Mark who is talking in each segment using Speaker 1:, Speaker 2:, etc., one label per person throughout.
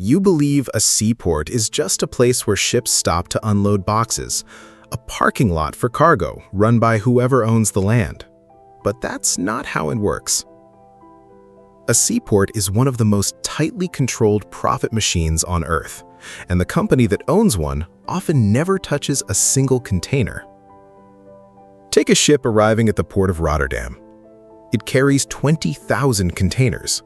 Speaker 1: You believe a seaport is just a place where ships stop to unload boxes, a parking lot for cargo run by whoever owns the land. But that's not how it works. A seaport is one of the most tightly controlled profit machines on Earth, and the company that owns one often never touches a single container. Take a ship arriving at the port of Rotterdam. It carries 20,000 containers.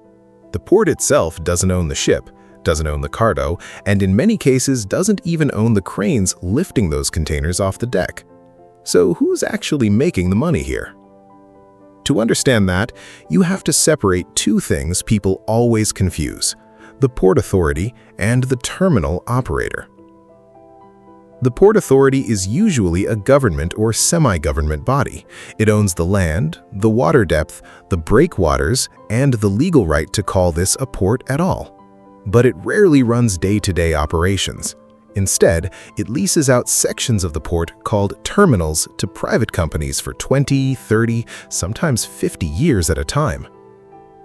Speaker 1: The port itself doesn't own the ship, doesn't own the cargo, and in many cases doesn't even own the cranes lifting those containers off the deck. So who's actually making the money here? To understand that, you have to separate two things people always confuse: the port authority and the terminal operator. The port authority is usually a government or semi-government body. It owns the land, the water depth, the breakwaters, and the legal right to call this a port at all. But it rarely runs day-to-day operations. Instead, it leases out sections of the port called terminals to private companies for 20, 30, sometimes 50 years at a time.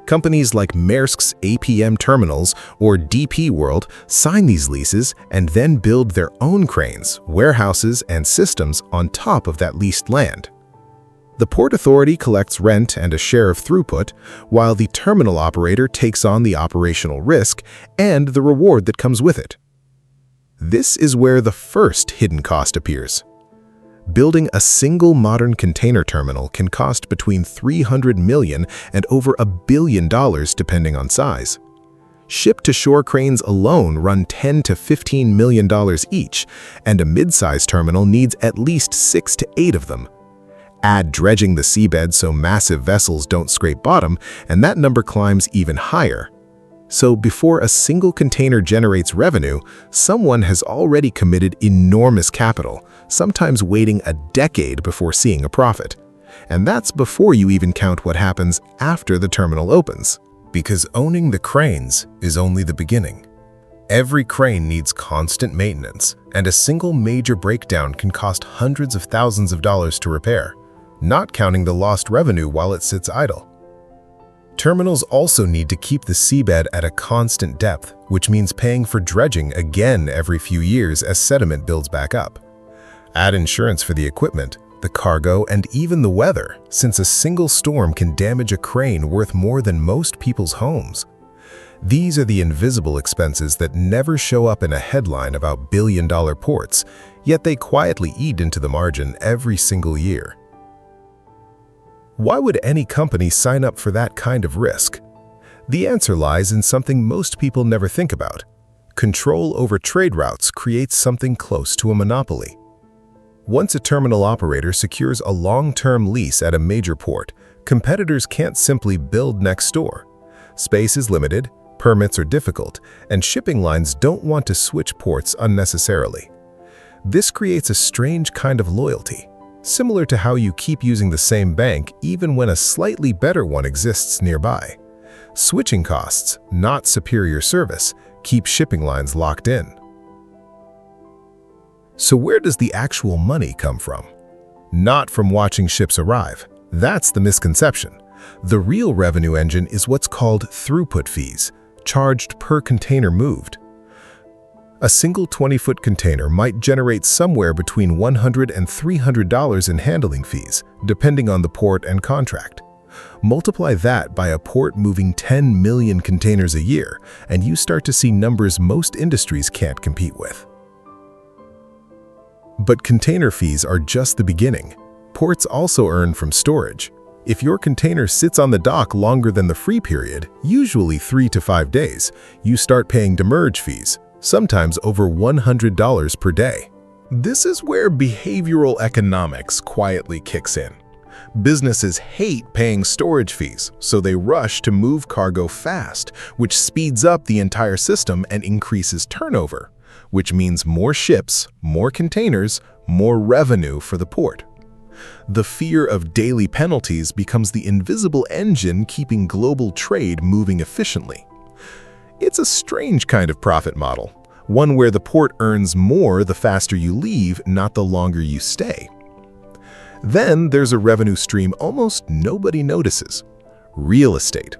Speaker 1: Companies like Maersk's APM Terminals or DP World sign these leases and then build their own cranes, warehouses, and systems on top of that leased land. The Port Authority collects rent and a share of throughput, while the terminal operator takes on the operational risk and the reward that comes with it. This is where the first hidden cost appears. Building a single modern container terminal can cost between $300 million and over $1 billion depending on size. Ship-to-shore cranes alone run $10 to $15 million each, and a mid-size terminal needs at least 6 to 8 of them. Add dredging the seabed so massive vessels don't scrape bottom, and that number climbs even higher. So before a single container generates revenue, someone has already committed enormous capital, sometimes waiting a decade before seeing a profit. And that's before you even count what happens after the terminal opens. Because owning the cranes is only the beginning. Every crane needs constant maintenance, and a single major breakdown can cost hundreds of thousands of dollars to repair, not counting the lost revenue while it sits idle. Terminals also need to keep the seabed at a constant depth, which means paying for dredging again every few years as sediment builds back up. Add insurance for the equipment, the cargo, and even the weather, since a single storm can damage a crane worth more than most people's homes. These are the invisible expenses that never show up in a headline about billion-dollar ports, yet they quietly eat into the margin every single year. Why would any company sign up for that kind of risk? The answer lies in something most people never think about. Control over trade routes creates something close to a monopoly. Once a terminal operator secures a long-term lease at a major port, competitors can't simply build next door. Space is limited, permits are difficult, and shipping lines don't want to switch ports unnecessarily. This creates a strange kind of loyalty, similar to how you keep using the same bank even when a slightly better one exists nearby. Switching costs, not superior service, keep shipping lines locked in. So where does the actual money come from? Not from watching ships arrive. That's the misconception. The real revenue engine is what's called throughput fees, charged per container moved. A single 20-foot container might generate somewhere between $100 and $300 in handling fees, depending on the port and contract. Multiply that by a port moving 10 million containers a year, and you start to see numbers most industries can't compete with. But container fees are just the beginning. Ports also earn from storage. If your container sits on the dock longer than the free period, usually 3 to 5 days, you start paying demurrage fees, sometimes over $100 per day. This is where behavioral economics quietly kicks in. Businesses hate paying storage fees, so they rush to move cargo fast, which speeds up the entire system and increases turnover, which means more ships, more containers, more revenue for the port. The fear of daily penalties becomes the invisible engine keeping global trade moving efficiently. It's a strange kind of profit model, one where the port earns more the faster you leave, not the longer you stay. Then there's a revenue stream almost nobody notices: real estate.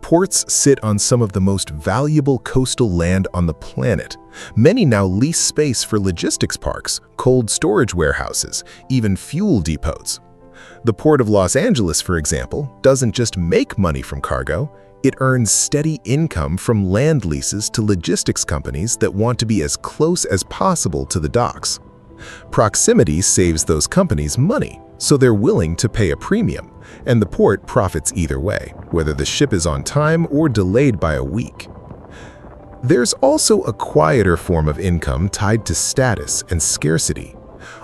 Speaker 1: Ports sit on some of the most valuable coastal land on the planet. Many now lease space for logistics parks, cold storage warehouses, even fuel depots. The Port of Los Angeles, for example, doesn't just make money from cargo, it earns steady income from land leases to logistics companies that want to be as close as possible to the docks. Proximity saves those companies money, so they're willing to pay a premium, and the port profits either way, whether the ship is on time or delayed by a week. There's also a quieter form of income tied to status and scarcity.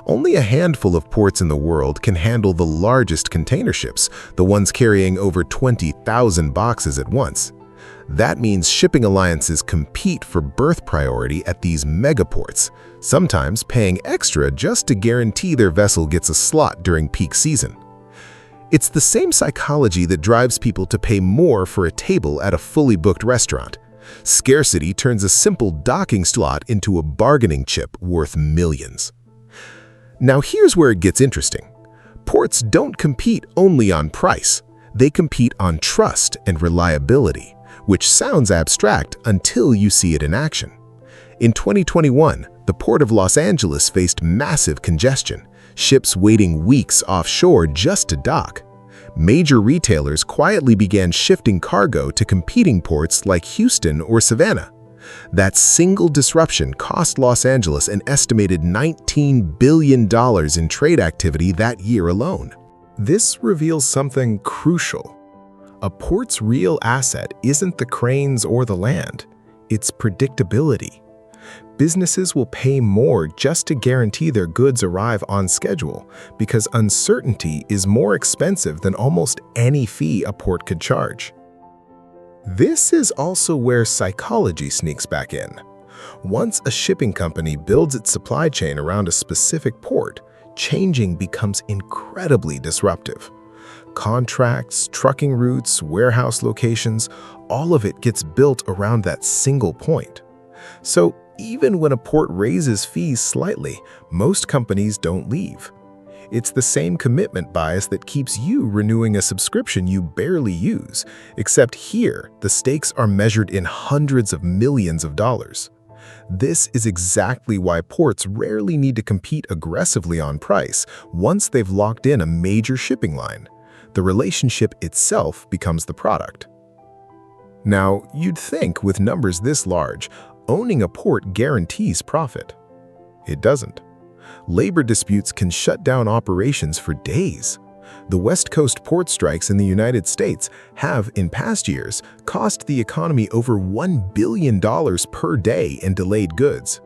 Speaker 1: Only a handful of ports in the world can handle the largest container ships, the ones carrying over 20,000 boxes at once. That means shipping alliances compete for berth priority at these megaports, sometimes paying extra just to guarantee their vessel gets a slot during peak season. It's the same psychology that drives people to pay more for a table at a fully booked restaurant. Scarcity turns a simple docking slot into a bargaining chip worth millions. Now here's where it gets interesting. Ports don't compete only on price. They compete on trust and reliability, which sounds abstract until you see it in action. In 2021, the Port of Los Angeles faced massive congestion, ships waiting weeks offshore just to dock. Major retailers quietly began shifting cargo to competing ports like Houston or Savannah. That single disruption cost Los Angeles an estimated $19 billion in trade activity that year alone. This reveals something crucial. A port's real asset isn't the cranes or the land, it's predictability. Businesses will pay more just to guarantee their goods arrive on schedule because uncertainty is more expensive than almost any fee a port could charge. This is also where psychology sneaks back in. Once a shipping company builds its supply chain around a specific port, changing becomes incredibly disruptive. Contracts, trucking routes, warehouse locations, all of it gets built around that single point. So even when a port raises fees slightly, most companies don't leave. It's the same commitment bias that keeps you renewing a subscription you barely use, except here, the stakes are measured in hundreds of millions of dollars. This is exactly why ports rarely need to compete aggressively on price once they've locked in a major shipping line. The relationship itself becomes the product. Now, you'd think with numbers this large, owning a port guarantees profit. It doesn't. Labor disputes can shut down operations for days. The West Coast port strikes in the United States have, in past years, cost the economy over $1 billion per day in delayed goods.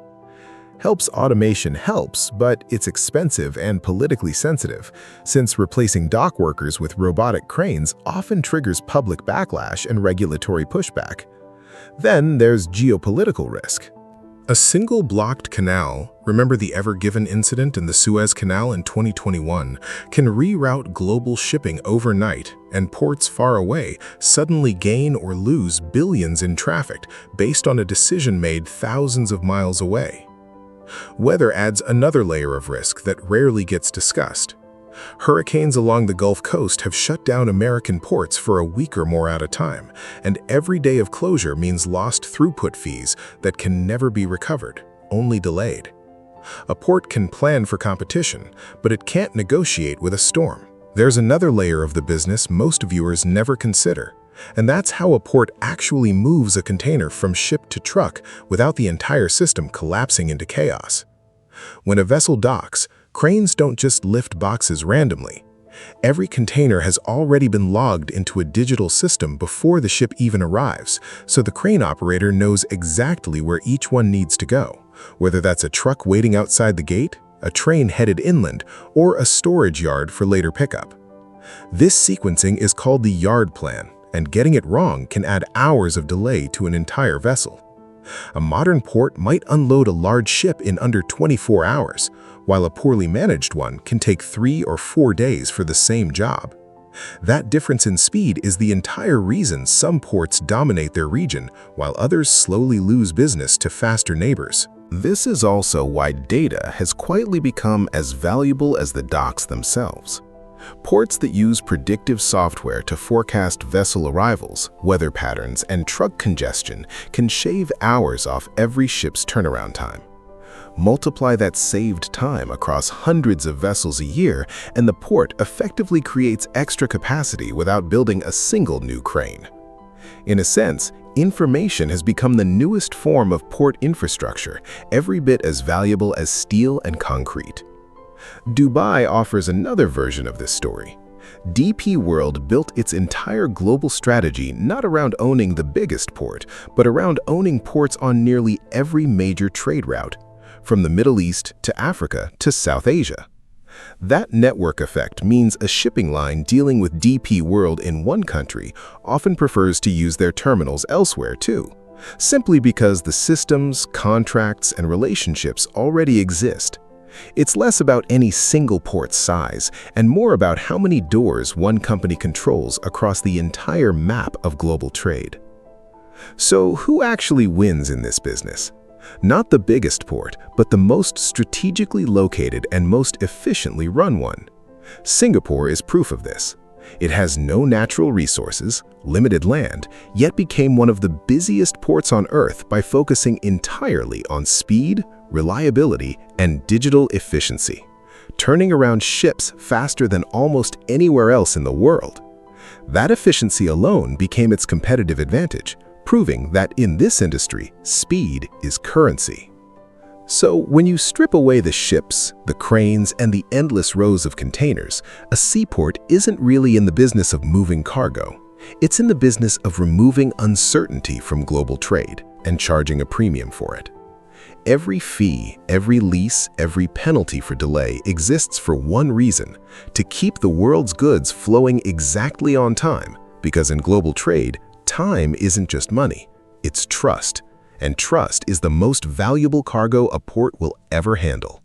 Speaker 1: Automation helps, but it's expensive and politically sensitive, since replacing dock workers with robotic cranes often triggers public backlash and regulatory pushback. Then there's geopolitical risk. A single blocked canal, remember the Ever Given incident in the Suez Canal in 2021, can reroute global shipping overnight, and ports far away suddenly gain or lose billions in traffic based on a decision made thousands of miles away. Weather adds another layer of risk that rarely gets discussed. Hurricanes along the Gulf Coast have shut down American ports for a week or more at a time, and every day of closure means lost throughput fees that can never be recovered, only delayed. A port can plan for competition, but it can't negotiate with a storm. There's another layer of the business most viewers never consider, and that's how a port actually moves a container from ship to truck without the entire system collapsing into chaos. When a vessel docks, cranes don't just lift boxes randomly. Every container has already been logged into a digital system before the ship even arrives, so the crane operator knows exactly where each one needs to go, whether that's a truck waiting outside the gate, a train headed inland, or a storage yard for later pickup. This sequencing is called the yard plan, and getting it wrong can add hours of delay to an entire vessel. A modern port might unload a large ship in under 24 hours, while a poorly managed one can take 3 or 4 days for the same job. That difference in speed is the entire reason some ports dominate their region, while others slowly lose business to faster neighbors. This is also why data has quietly become as valuable as the docks themselves. Ports that use predictive software to forecast vessel arrivals, weather patterns, and truck congestion can shave hours off every ship's turnaround time. Multiply that saved time across hundreds of vessels a year, and the port effectively creates extra capacity without building a single new crane. In a sense, information has become the newest form of port infrastructure, every bit as valuable as steel and concrete. Dubai offers another version of this story. DP World built its entire global strategy not around owning the biggest port, but around owning ports on nearly every major trade route, from the Middle East to Africa to South Asia. That network effect means a shipping line dealing with DP World in one country often prefers to use their terminals elsewhere too, simply because the systems, contracts, and relationships already exist. It's less about any single port's size and more about how many doors one company controls across the entire map of global trade. So who actually wins in this business? Not the biggest port, but the most strategically located and most efficiently run one. Singapore is proof of this. It has no natural resources, limited land, yet became one of the busiest ports on Earth by focusing entirely on speed, reliability, and digital efficiency, turning around ships faster than almost anywhere else in the world. That efficiency alone became its competitive advantage, proving that in this industry, speed is currency. So when you strip away the ships, the cranes, and the endless rows of containers, a seaport isn't really in the business of moving cargo. It's in the business of removing uncertainty from global trade and charging a premium for it. Every fee, every lease, every penalty for delay exists for one reason: to keep the world's goods flowing exactly on time, because in global trade, time isn't just money, it's trust, and trust is the most valuable cargo a port will ever handle.